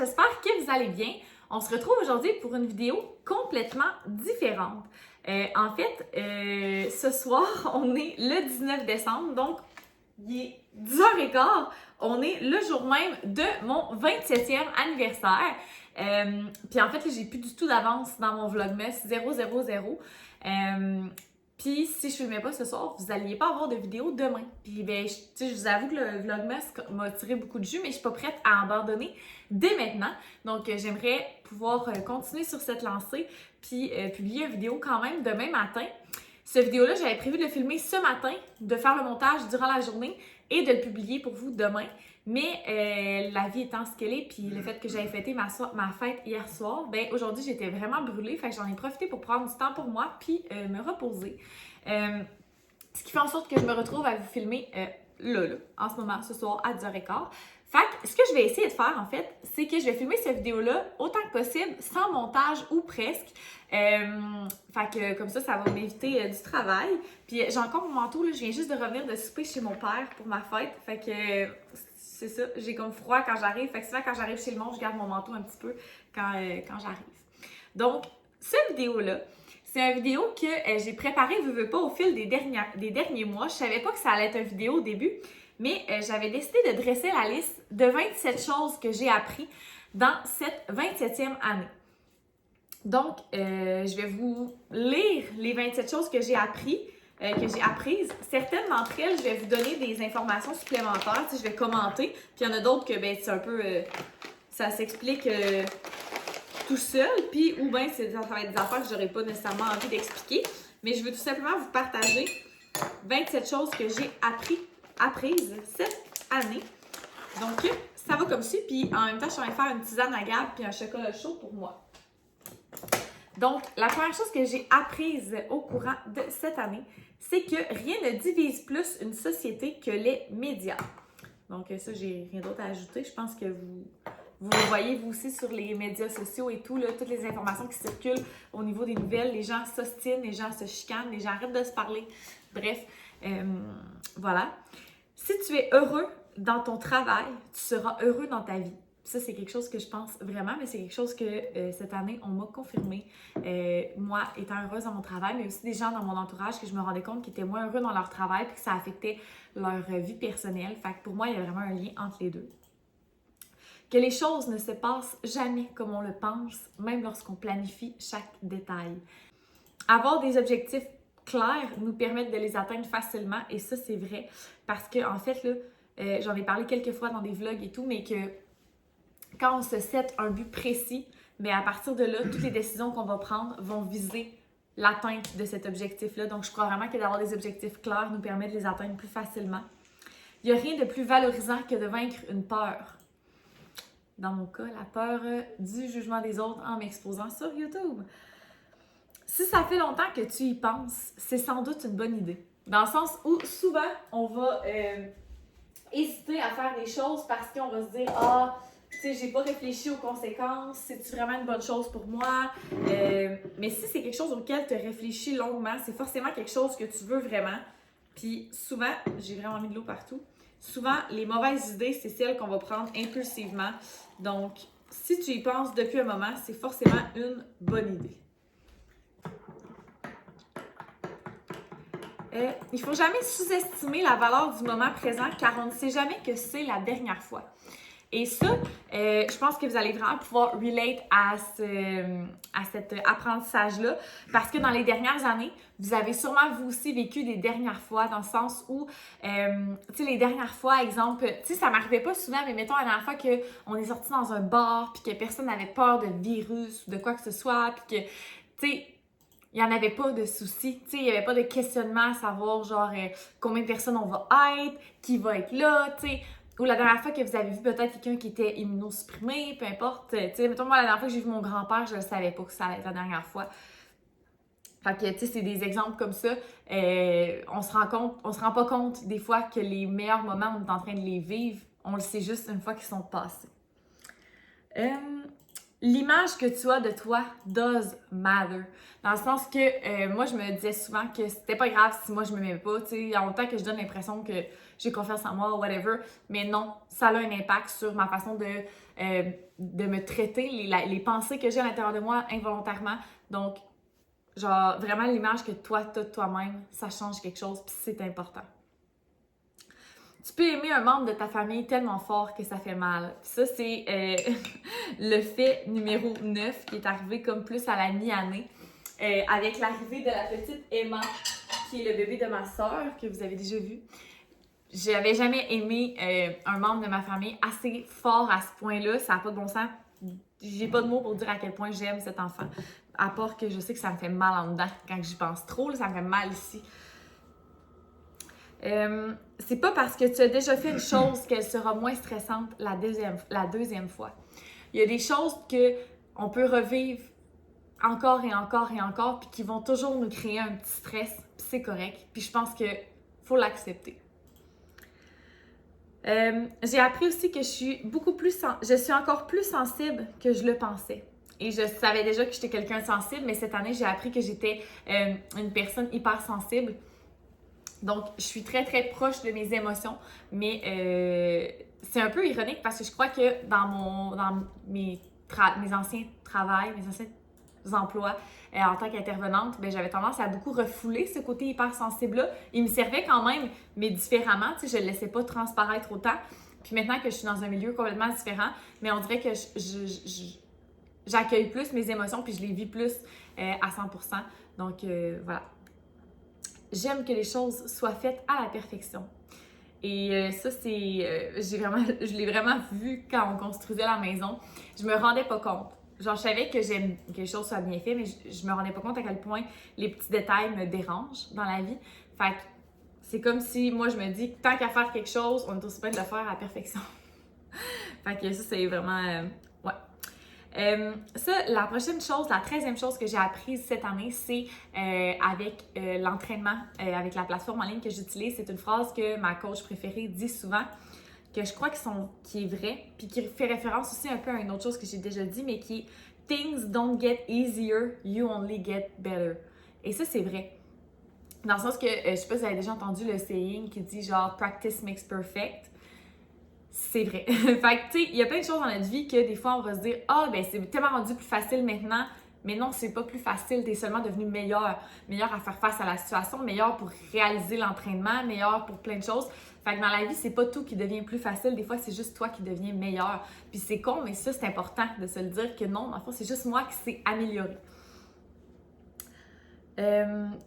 j'espère que vous allez bien. On se retrouve aujourd'hui pour une vidéo complètement différente. Ce soir, on est le 19 décembre, donc il est 10h15. On est le jour même de mon 27e anniversaire. Puis en fait, j'ai plus du tout d'avance dans mon Vlogmas 000. Puis si je filmais pas ce soir, vous n'alliez pas avoir de vidéo demain. Puis ben, je vous avoue que le Vlogmas m'a tiré beaucoup de jus, mais je suis pas prête à abandonner dès maintenant. Donc j'aimerais pouvoir continuer sur cette lancée, puis publier une vidéo quand même demain matin. Cette vidéo-là, j'avais prévu de le filmer ce matin, de faire le montage durant la journée et de le publier pour vous demain. Mais la vie étant ce qu'elle est, puis le fait que j'avais fêté ma fête hier soir, ben aujourd'hui j'étais vraiment brûlée, fait que j'en ai profité pour prendre du temps pour moi puis me reposer. Ce qui fait en sorte que je me retrouve à vous filmer là, en ce moment, ce soir à 10h15. Fait que ce que je vais essayer de faire en fait, c'est que je vais filmer cette vidéo-là autant que possible, sans montage ou presque. Fait que comme ça va m'éviter du travail. Puis j'ai encore mon manteau, là, je viens juste de revenir de souper chez mon père pour ma fête. Fait que c'est ça, j'ai comme froid quand j'arrive. Fait que souvent quand j'arrive chez le monde, je garde mon manteau un petit peu quand j'arrive. Donc, cette vidéo-là, c'est une vidéo que j'ai préparée, veux pas, au fil des derniers mois. Je savais pas que ça allait être une vidéo au début, mais j'avais décidé de dresser la liste de 27 choses que j'ai appris dans cette 27e année. Donc, je vais vous lire les 27 choses que j'ai apprises. Certaines d'entre elles, je vais vous donner des informations supplémentaires. Je vais commenter. Puis il y en a d'autres que c'est un peu... ça s'explique tout seul. Puis ou bien ça va être des affaires que j'aurais pas nécessairement envie d'expliquer. Mais je veux tout simplement vous partager 27 choses que j'ai apprises cette année. Donc, ça va comme ça. Puis en même temps, je vais faire une tisane à Gab puis un chocolat chaud pour moi. Donc, la première chose que j'ai apprise au courant de cette année, c'est que rien ne divise plus une société que les médias. Donc, ça, j'ai rien d'autre à ajouter. Je pense que vous le voyez, vous aussi, sur les médias sociaux et tout, là, toutes les informations qui circulent au niveau des nouvelles. Les gens s'ostinent, les gens se chicanent, les gens arrêtent de se parler. Bref, voilà. Si tu es heureux dans ton travail, tu seras heureux dans ta vie. Ça, c'est quelque chose que je pense vraiment, mais c'est quelque chose que cette année, on m'a confirmé. Moi, étant heureuse dans mon travail, mais aussi des gens dans mon entourage que je me rendais compte qui étaient moins heureux dans leur travail puis que ça affectait leur vie personnelle. Fait que pour moi, il y a vraiment un lien entre les deux. Que les choses ne se passent jamais comme on le pense, même lorsqu'on planifie chaque détail. Avoir des objectifs clairs nous permet de les atteindre facilement et ça, c'est vrai parce que en fait, là, j'en ai parlé quelques fois dans des vlogs et tout, mais que quand on se set un but précis, mais à partir de là, toutes les décisions qu'on va prendre vont viser l'atteinte de cet objectif-là. Donc, je crois vraiment que d'avoir des objectifs clairs nous permet de les atteindre plus facilement. Il n'y a rien de plus valorisant que de vaincre une peur. Dans mon cas, la peur du jugement des autres en m'exposant sur YouTube. Si ça fait longtemps que tu y penses, c'est sans doute une bonne idée. Dans le sens où souvent, on va hésiter à faire des choses parce qu'on va se dire « Ah, tu sais, j'ai pas réfléchi aux conséquences, c'est-tu vraiment une bonne chose pour moi? » Mais si c'est quelque chose auquel tu réfléchis longuement, c'est forcément quelque chose que tu veux vraiment. Puis souvent, j'ai vraiment mis de l'eau partout, souvent, les mauvaises idées, c'est celles qu'on va prendre impulsivement. Donc, si tu y penses depuis un moment, c'est forcément une bonne idée. Il ne faut jamais sous-estimer la valeur du moment présent car on ne sait jamais que c'est la dernière fois. Et ça, je pense que vous allez vraiment pouvoir relate à cet apprentissage-là parce que dans les dernières années, vous avez sûrement vous aussi vécu des dernières fois dans le sens où, tu sais, les dernières fois, exemple, tu sais, ça m'arrivait pas souvent, mais mettons la dernière fois qu'on est sorti dans un bar puis que personne n'avait peur de virus ou de quoi que ce soit puis que, tu sais, il n'y en avait pas de soucis, tu sais, il n'y avait pas de questionnement à savoir genre combien de personnes on va être, qui va être là, tu sais. Ou la dernière fois que vous avez vu peut-être quelqu'un qui était immunosupprimé, peu importe. Tu sais, mettons, moi, la dernière fois que j'ai vu mon grand-père, je ne savais pas que ça allait être la dernière fois. Fait que, tu sais, c'est des exemples comme ça. On se rend pas compte des fois que les meilleurs moments, on est en train de les vivre. On le sait juste une fois qu'ils sont passés. l'image que tu as de toi does matter. Dans le sens que moi, je me disais souvent que c'était pas grave si moi je m'aimais pas, tu sais, en autant que je donne l'impression que j'ai confiance en moi ou whatever, mais non, ça a un impact sur ma façon de me traiter, les pensées que j'ai à l'intérieur de moi involontairement. Donc, genre, vraiment l'image que toi, t'as de toi-même, ça change quelque chose, puis c'est important. Tu peux aimer un membre de ta famille tellement fort que ça fait mal. Puis ça, c'est le fait numéro 9 qui est arrivé comme plus à la mi-année. Avec l'arrivée de la petite Emma, qui est le bébé de ma sœur, que vous avez déjà vu. J'avais jamais aimé un membre de ma famille assez fort à ce point-là. Ça n'a pas de bon sens. J'ai pas de mots pour dire à quel point j'aime cet enfant. À part que je sais que ça me fait mal en dedans. Quand j'y pense trop, là, ça me fait mal ici. C'est pas parce que tu as déjà fait une chose qu'elle sera moins stressante la deuxième fois. Il y a des choses qu'on peut revivre encore et encore et encore, puis qui vont toujours nous créer un petit stress, puis c'est correct. Puis je pense que faut l'accepter. J'ai appris aussi que je suis encore plus sensible que je le pensais. Et je savais déjà que j'étais quelqu'un de sensible, mais cette année, j'ai appris que j'étais une personne hyper sensible. Donc, je suis très, très proche de mes émotions, mais c'est un peu ironique parce que je crois que dans mes anciens travails, mes anciens emplois en tant qu'intervenante, ben, j'avais tendance à beaucoup refouler ce côté hypersensible-là. Il me servait quand même, mais différemment, tu sais, je ne le laissais pas transparaître autant. Puis maintenant que je suis dans un milieu complètement différent, mais on dirait que j'accueille plus mes émotions puis je les vis plus à 100%. Donc, voilà. J'aime que les choses soient faites à la perfection. Et ça, je l'ai vraiment vu quand on construisait la maison. Je me rendais pas compte. Genre, je savais que j'aime que les choses soient bien faites, mais je me rendais pas compte à quel point les petits détails me dérangent dans la vie. Fait que c'est comme si moi, je me dis, tant qu'à faire quelque chose, on est aussi bien de le faire à la perfection. Fait que ça, c'est vraiment... ouais. Ça, la prochaine chose, la 13e chose que j'ai apprise cette année, c'est avec l'entraînement, avec la plateforme en ligne que j'utilise. C'est une phrase que ma coach préférée dit souvent, que je crois qui est vraie, puis qui fait référence aussi un peu à une autre chose que j'ai déjà dit, mais qui est « Things don't get easier, you only get better ». Et ça, c'est vrai. Dans le sens que, je sais pas si vous avez déjà entendu le saying qui dit genre « Practice makes perfect ». C'est vrai. Fait que, tu sais, il y a plein de choses dans notre vie que des fois, on va se dire « Ah, ben c'est tellement rendu plus facile maintenant ». Mais non, c'est pas plus facile. T'es seulement devenu meilleur à faire face à la situation, meilleur pour réaliser l'entraînement, meilleur pour plein de choses. Fait que dans la vie, c'est pas tout qui devient plus facile. Des fois, c'est juste toi qui deviens meilleur. Puis c'est con, mais ça, c'est important de se le dire que non, dans le fond, c'est juste moi qui s'est amélioré.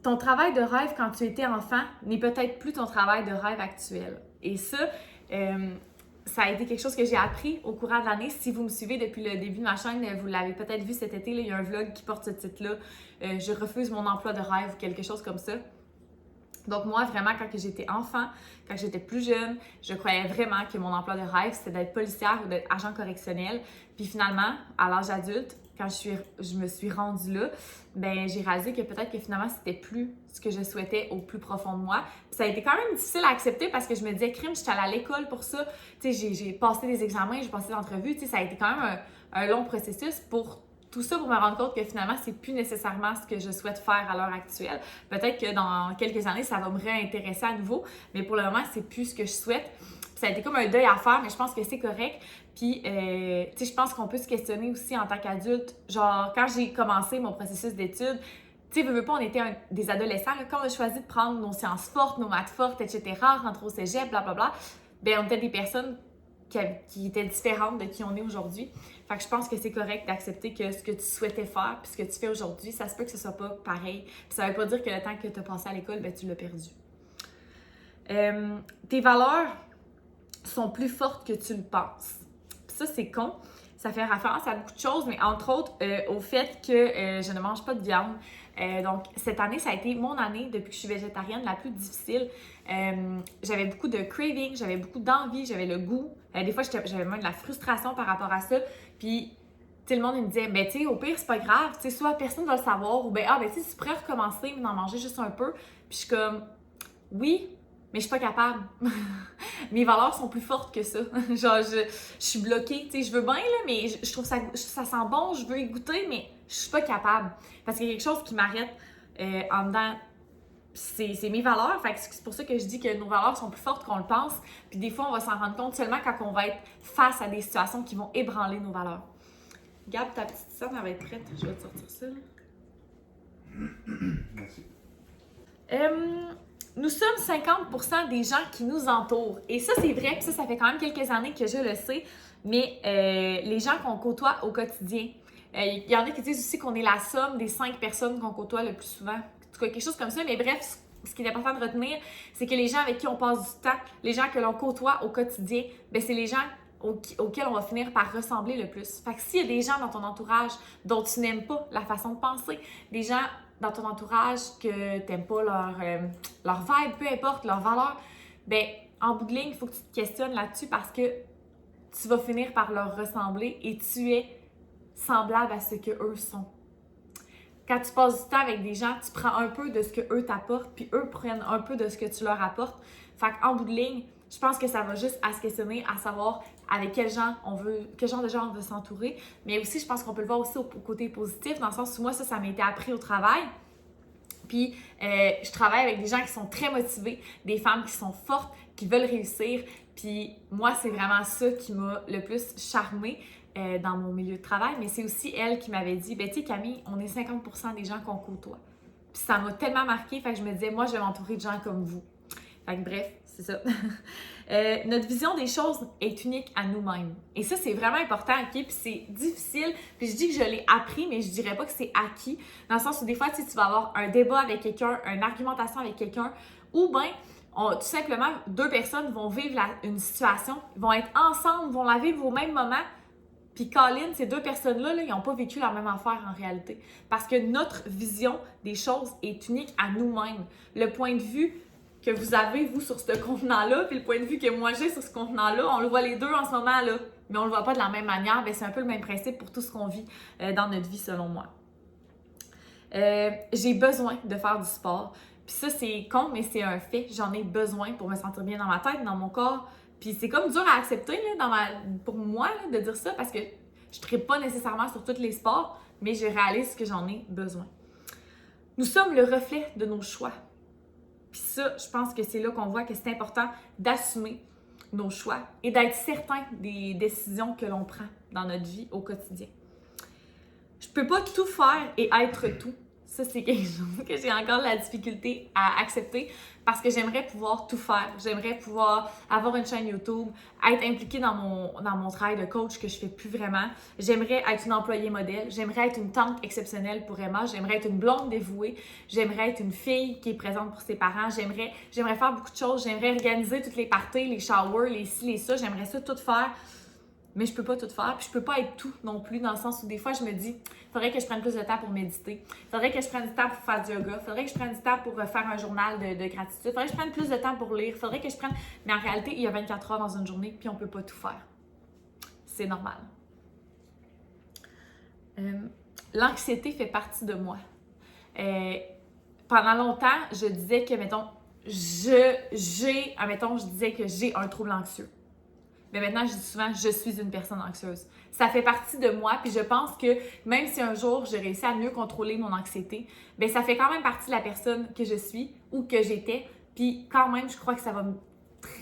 Ton travail de rêve quand tu étais enfant n'est peut-être plus ton travail de rêve actuel. Et ça, ça a été quelque chose que j'ai appris au courant de l'année. Si vous me suivez depuis le début de ma chaîne, vous l'avez peut-être vu cet été, là, il y a un vlog qui porte ce titre-là. Je refuse mon emploi de rêve ou quelque chose comme ça. Donc moi, vraiment, quand j'étais enfant, quand j'étais plus jeune, je croyais vraiment que mon emploi de rêve, c'était d'être policière ou d'être agent correctionnel. Puis finalement, à l'âge adulte, quand je me suis rendue là, ben j'ai réalisé que peut-être que finalement, c'était plus ce que je souhaitais au plus profond de moi. Puis ça a été quand même difficile à accepter parce que je me disais, crime, j'étais allée à l'école pour ça. Tu sais, j'ai passé des examens, j'ai passé des entrevues. Tu sais, ça a été quand même un long processus pour tout ça pour me rendre compte que finalement, c'est plus nécessairement ce que je souhaite faire à l'heure actuelle. Peut-être que dans quelques années, ça va me réintéresser à nouveau, mais pour le moment, c'est plus ce que je souhaite. Puis ça a été comme un deuil à faire, mais je pense que c'est correct. Puis, tu sais, je pense qu'on peut se questionner aussi en tant qu'adulte. Genre, quand j'ai commencé mon processus d'études, tu sais, veux pas, on était des adolescents. Là, quand on a choisi de prendre nos sciences fortes, nos maths fortes, etc., rentrer au cégep, blablabla, ben on était des personnes qui étaient différentes de qui on est aujourd'hui. Fait que je pense que c'est correct d'accepter que ce que tu souhaitais faire puis ce que tu fais aujourd'hui, ça se peut que ce soit pas pareil. Puis ça veut pas dire que le temps que tu as passé à l'école, ben tu l'as perdu. Tes valeurs sont plus fortes que tu le penses. Puis ça, c'est con. Ça fait référence à beaucoup de choses, mais entre autres au fait que je ne mange pas de viande. Donc, cette année, ça a été mon année, depuis que je suis végétarienne, la plus difficile. J'avais beaucoup de craving, j'avais beaucoup d'envie, j'avais le goût. Des fois, j'avais même de la frustration par rapport à ça. Puis, tout le monde me disait, ben, tu sais, au pire, c'est pas grave. Tu sais, soit personne ne va le savoir, ou ben, tu sais, tu pourrais recommencer, mais d'en manger juste un peu. Puis, je suis comme, oui, mais je suis pas capable. Mes valeurs sont plus fortes que ça. Genre, je suis bloquée, tu sais, je veux bien, là, mais je trouve ça sent bon, je veux y goûter, mais je suis pas capable. Parce qu'il y a quelque chose qui m'arrête en dedans. C'est mes valeurs, fait que c'est pour ça que je dis que nos valeurs sont plus fortes qu'on le pense. Puis des fois, on va s'en rendre compte seulement quand on va être face à des situations qui vont ébranler nos valeurs. Gab, ta petite scène, elle va être prête. Je vais te sortir ça, là. Merci. Nous sommes 50% des gens qui nous entourent. Et ça, c'est vrai, puis ça fait quand même quelques années que je le sais, mais les gens qu'on côtoie au quotidien. Il y en a qui disent aussi qu'on est la somme des 5 personnes qu'on côtoie le plus souvent. En tout cas, quelque chose comme ça, mais bref, ce qui est important de retenir, c'est que les gens avec qui on passe du temps, les gens que l'on côtoie au quotidien, ben c'est les gens auxquels on va finir par ressembler le plus. Fait que s'il y a des gens dans ton entourage dont tu n'aimes pas la façon de penser, des gens dans ton entourage que tu n'aimes pas leur vibe, peu importe, leur valeur, ben en bout de ligne, il faut que tu te questionnes là-dessus parce que tu vas finir par leur ressembler et tu es semblable à ce qu'eux sont. Quand tu passes du temps avec des gens, tu prends un peu de ce qu'eux t'apportent, puis eux prennent un peu de ce que tu leur apportes. Fait qu'en bout de ligne, je pense que ça va juste à se questionner, à savoir avec quel genre de gens on veut s'entourer. Mais aussi, je pense qu'on peut le voir aussi au côté positif, dans le sens où moi, ça m'a été appris au travail. Puis, je travaille avec des gens qui sont très motivés, des femmes qui sont fortes, qui veulent réussir. Puis, moi, c'est vraiment ça qui m'a le plus charmée dans mon milieu de travail. Mais c'est aussi elle qui m'avait dit, ben tu sais, Camille, on est 50% des gens qu'on côtoie. Puis, ça m'a tellement marquée, fait que je me disais, moi, je vais m'entourer de gens comme vous. Fait que bref, c'est ça. Notre vision des choses est unique à nous-mêmes. Et ça, c'est vraiment important, OK? Puis c'est difficile. Puis je dis que je l'ai appris, mais je dirais pas que c'est acquis. Dans le sens où des fois, tu sais, tu vas avoir un débat avec quelqu'un, une argumentation avec quelqu'un, ou bien, tout simplement, deux personnes vont vivre une situation, vont être ensemble, vont la vivre au même moment. Puis Colin, ces deux personnes-là, ils n'ont pas vécu la même affaire en réalité. Parce que notre vision des choses est unique à nous-mêmes. Le point de vue que vous avez, vous, sur ce contenant-là, puis le point de vue que moi j'ai sur ce contenant-là, on le voit les deux en ce moment-là, mais on le voit pas de la même manière. Bien, c'est un peu le même principe pour tout ce qu'on vit dans notre vie, selon moi. J'ai besoin de faire du sport. Puis ça, c'est con, mais c'est un fait. J'en ai besoin pour me sentir bien dans ma tête, dans mon corps. Puis c'est comme dur à accepter là, pour moi là, de dire ça, parce que je ne tripe pas nécessairement sur tous les sports, mais je réalise que j'en ai besoin. Nous sommes le reflet de nos choix. Puis ça, je pense que c'est là qu'on voit que c'est important d'assumer nos choix et d'être certain des décisions que l'on prend dans notre vie au quotidien. Je peux pas tout faire et être tout. Ça, c'est quelque chose que j'ai encore de la difficulté à accepter parce que j'aimerais pouvoir tout faire. J'aimerais pouvoir avoir une chaîne YouTube, être impliquée dans mon travail de coach que je fais plus vraiment. J'aimerais être une employée modèle. J'aimerais être une tante exceptionnelle pour Emma. J'aimerais être une blonde dévouée. J'aimerais être une fille qui est présente pour ses parents. J'aimerais faire beaucoup de choses. J'aimerais organiser toutes les parties, les showers, les ci, les ça. J'aimerais ça tout faire. Mais je peux pas tout faire, puis je peux pas être tout non plus, dans le sens où des fois je me dis, faudrait que je prenne plus de temps pour méditer, faudrait que je prenne du temps pour faire du yoga, faudrait que je prenne du temps pour faire un journal de gratitude, faudrait que je prenne plus de temps pour lire, faudrait que je prenne... Mais en réalité, il y a 24 heures dans une journée, puis on peut pas tout faire. C'est normal. L'anxiété fait partie de moi. Pendant longtemps, je disais que, je disais que j'ai un trouble anxieux. Mais maintenant, je dis souvent, je suis une personne anxieuse. Ça fait partie de moi, puis je pense que même si un jour j'ai réussi à mieux contrôler mon anxiété, bien, ça fait quand même partie de la personne que je suis ou que j'étais. Puis quand même, je crois que ça va me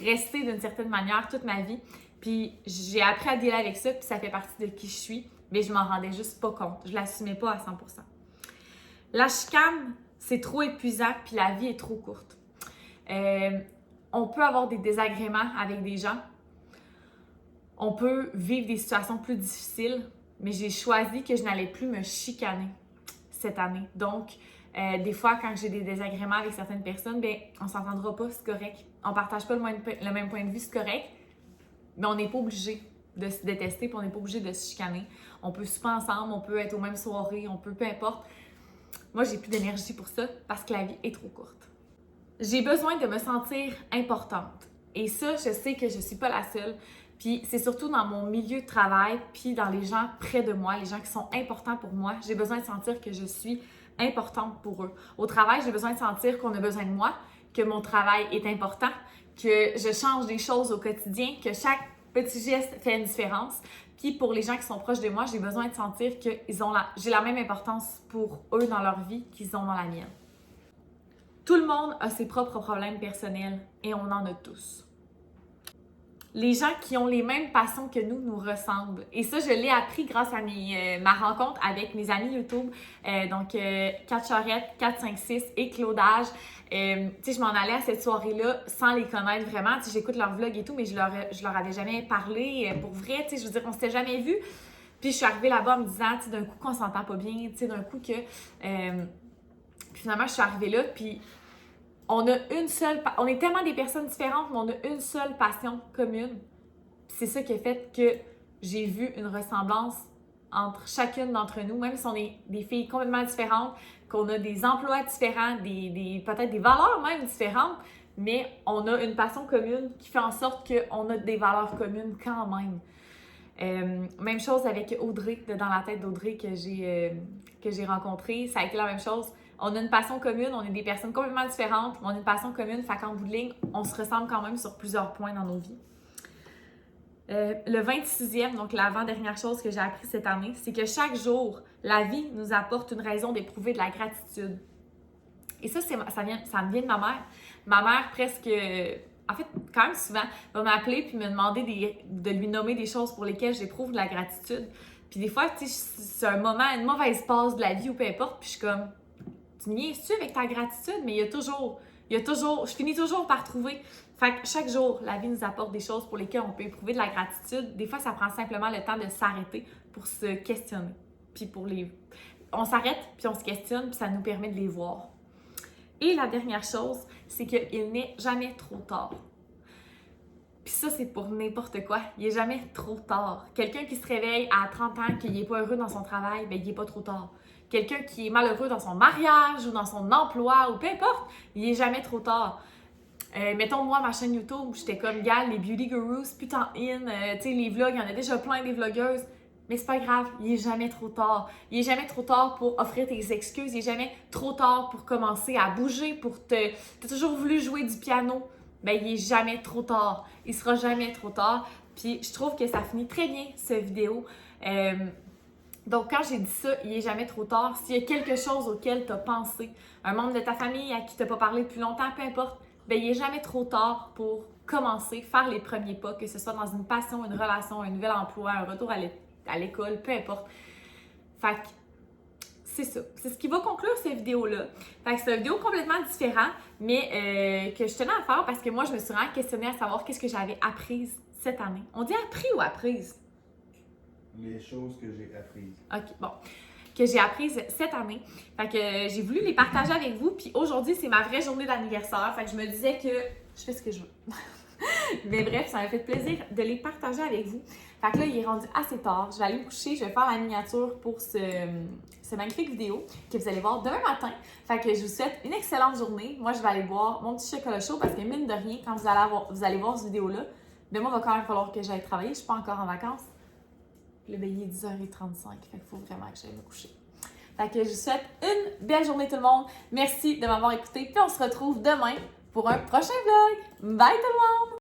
rester d'une certaine manière toute ma vie. Puis j'ai appris à dealer avec ça, puis ça fait partie de qui je suis, mais je m'en rendais juste pas compte. Je l'assumais pas à 100%. La chicane, c'est trop épuisant, puis la vie est trop courte. On peut avoir des désagréments avec des gens. On peut vivre des situations plus difficiles, mais j'ai choisi que je n'allais plus me chicaner cette année. Donc, des fois, quand j'ai des désagréments avec certaines personnes, bien, on s'entendra pas, c'est correct. On partage pas le même point de vue, c'est correct. Mais on n'est pas obligé de se détester, puis on n'est pas obligé de se chicaner. On peut souper ensemble, on peut être aux mêmes soirées, on peut, peu importe. Moi, j'ai plus d'énergie pour ça parce que la vie est trop courte. J'ai besoin de me sentir importante. Et ça, je sais que je suis pas la seule. Puis c'est surtout dans mon milieu de travail, puis dans les gens près de moi, les gens qui sont importants pour moi. J'ai besoin de sentir que je suis importante pour eux. Au travail, j'ai besoin de sentir qu'on a besoin de moi, que mon travail est important, que je change des choses au quotidien, que chaque petit geste fait une différence. Puis pour les gens qui sont proches de moi, j'ai besoin de sentir que j'ai la même importance pour eux dans leur vie qu'ils ont dans la mienne. Tout le monde a ses propres problèmes personnels et on en a tous. Les gens qui ont les mêmes passions que nous ressemblent. Et ça, je l'ai appris grâce à ma rencontre avec mes amis YouTube. Donc, Kat Charette, 456 et Claudage. Tu sais, je m'en allais à cette soirée-là sans les connaître vraiment. Tu sais, j'écoute leurs vlogs et tout, mais je leur avais jamais parlé pour vrai. Tu sais, je veux dire, on s'était jamais vus. Puis, je suis arrivée là-bas en me disant, tu sais, d'un coup qu'on s'entend pas bien, tu sais, d'un coup que... Puis finalement, je suis arrivée là, puis... On est tellement des personnes différentes, mais on a une seule passion commune. C'est ça qui a fait que j'ai vu une ressemblance entre chacune d'entre nous, même si on est des filles complètement différentes, qu'on a des emplois différents, peut-être des valeurs même différentes, mais on a une passion commune qui fait en sorte qu'on a des valeurs communes quand même. Même chose avec Audrey, de Dans la tête d'Audrey que j'ai rencontrée. Ça a été la même chose. On a une passion commune, on est des personnes complètement différentes, mais on a une passion commune, fait qu'en bout de ligne, on se ressemble quand même sur plusieurs points dans nos vies. Le 26e, donc l'avant-dernière chose que j'ai appris cette année, c'est que chaque jour, la vie nous apporte une raison d'éprouver de la gratitude. Et ça me vient de ma mère. Ma mère, presque, en fait, quand même souvent, va m'appeler puis me demander de lui nommer des choses pour lesquelles j'éprouve de la gratitude. Puis des fois, tu sais, c'est un moment, une mauvaise passe de la vie ou peu importe, puis je suis comme... Tu niaises-tu avec ta gratitude? Mais il y a toujours, je finis toujours par trouver. Fait que chaque jour, la vie nous apporte des choses pour lesquelles on peut éprouver de la gratitude. Des fois, ça prend simplement le temps de s'arrêter pour se questionner. Puis on s'arrête, puis on se questionne, puis ça nous permet de les voir. Et la dernière chose, c'est qu'il n'est jamais trop tard. Puis ça, c'est pour n'importe quoi. Il n'est jamais trop tard. Quelqu'un qui se réveille à 30 ans, qu'il n'est pas heureux dans son travail, bien, il n'est pas trop tard. Quelqu'un qui est malheureux dans son mariage ou dans son emploi ou peu importe, il n'est jamais trop tard. Mettons, moi, ma chaîne YouTube, j'étais comme, gars, les beauty gurus, putain tu sais, les vlogs, il y en a déjà plein des vlogueuses. Mais c'est pas grave, il n'est jamais trop tard. Il n'est jamais trop tard pour offrir tes excuses. Il n'est jamais trop tard pour commencer à bouger, T'as toujours voulu jouer du piano. Ben, il n'est jamais trop tard. Il sera jamais trop tard. Puis, je trouve que ça finit très bien, cette vidéo. Donc, quand j'ai dit ça, il n'est jamais trop tard. S'il y a quelque chose auquel tu as pensé, un membre de ta famille à qui tu n'as pas parlé depuis longtemps, peu importe, ben, il n'est jamais trop tard pour commencer, faire les premiers pas, que ce soit dans une passion, une relation, un nouvel emploi, un retour à l'école, peu importe. Fait que c'est ça. C'est ce qui va conclure cette vidéo-là. Fait que c'est une vidéo complètement différente, mais que je tenais à faire parce que moi, je me suis vraiment questionnée à savoir qu'est-ce que j'avais appris cette année. On dit appris ou apprise? Les choses que j'ai apprises. OK, bon. Que j'ai apprises cette année. Fait que j'ai voulu les partager avec vous. Puis aujourd'hui, c'est ma vraie journée d'anniversaire. Fait que je me disais que je fais ce que je veux. Mais bref, ça m'a fait plaisir de les partager avec vous. Fait que là, il est rendu assez tard. Je vais aller me coucher. Je vais faire la miniature pour ce magnifique vidéo que vous allez voir demain matin. Fait que je vous souhaite une excellente journée. Moi, je vais aller boire mon petit chocolat chaud parce que mine de rien, quand vous allez voir cette vidéo-là, demain, il va quand même falloir que j'aille travailler. Je ne suis pas encore en vacances. Le il est 10h35, fait qu'il faut vraiment que j'aille me coucher. Fait que je vous souhaite une belle journée tout le monde. Merci de m'avoir écouté, puis on se retrouve demain pour un prochain vlog. Bye tout le monde!